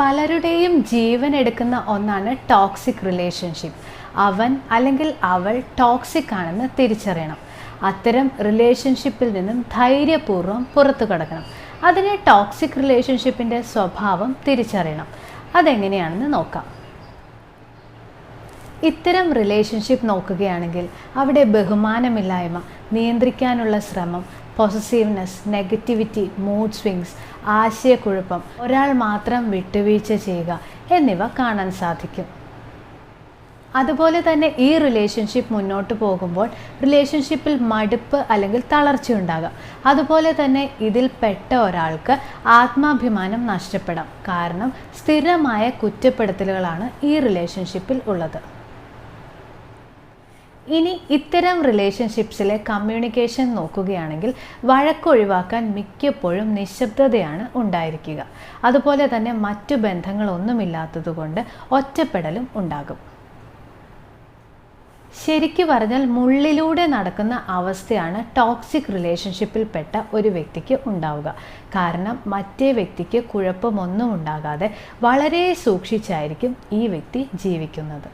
പലരുടെയും ജീവൻ എടുക്കുന്ന ഒന്നാണ് ടോക്സിക് റിലേഷൻഷിപ്പ്. അവൻ അല്ലെങ്കിൽ അവൾ ടോക്സിക് ആണെന്ന് തിരിച്ചറിയണം. അത്തരം റിലേഷൻഷിപ്പിൽ നിന്നും ധൈര്യപൂർവ്വം പുറത്തു കടക്കണം. അതിന് ടോക്സിക് റിലേഷൻഷിപ്പിൻ്റെ സ്വഭാവം തിരിച്ചറിയണം. അതെങ്ങനെയാണെന്ന് നോക്കാം. ഇത്തരം റിലേഷൻഷിപ്പ് നോക്കുകയാണെങ്കിൽ അവിടെ ബഹുമാനമില്ലായ്മ, നിയന്ത്രിക്കാനുള്ള ശ്രമം, പൊസസീവ്നെസ്, നെഗറ്റിവിറ്റി, മൂഡ് സ്വിങ്സ്, ആശയക്കുഴപ്പം, ഒരാൾ മാത്രം വിട്ടുവീഴ്ച ചെയ്യുക എന്നിവ കാണാൻ സാധിക്കും. അതുപോലെ തന്നെ ഈ റിലേഷൻഷിപ്പ് മുന്നോട്ട് പോകുമ്പോൾ റിലേഷൻഷിപ്പിൽ മടുപ്പ് അല്ലെങ്കിൽ തളർച്ചയുണ്ടാകാം. അതുപോലെ തന്നെ ഇതിൽ പെട്ട ഒരാൾക്ക് ആത്മാഭിമാനം നഷ്ടപ്പെടാം. കാരണം സ്ഥിരമായ കുറ്റപ്പെടുത്തലുകളാണ് ഈ റിലേഷൻഷിപ്പിൽ ഉള്ളത്. ഇനി ഇത്തരം റിലേഷൻഷിപ്സിലെ കമ്മ്യൂണിക്കേഷൻ നോക്കുകയാണെങ്കിൽ വഴക്കൊഴിവാക്കാൻ മിക്കപ്പോഴും നിശബ്ദതയാണ് ഉണ്ടായിരിക്കുക. അതുപോലെ തന്നെ മറ്റു ബന്ധങ്ങളൊന്നുമില്ലാത്തതുകൊണ്ട് ഒറ്റപ്പെടലും ഉണ്ടാകും. ശരിക്കു പറഞ്ഞാൽ മുള്ളിലൂടെ നടക്കുന്ന അവസ്ഥയാണ് ടോക്സിക് റിലേഷൻഷിപ്പിൽപ്പെട്ട ഒരു വ്യക്തിക്ക് ഉണ്ടാവുക. കാരണം മറ്റേ വ്യക്തിക്ക് കുഴപ്പമൊന്നും ഉണ്ടാകാതെ വളരെ സൂക്ഷിച്ചായിരിക്കും ഈ വ്യക്തി ജീവിക്കുന്നത്.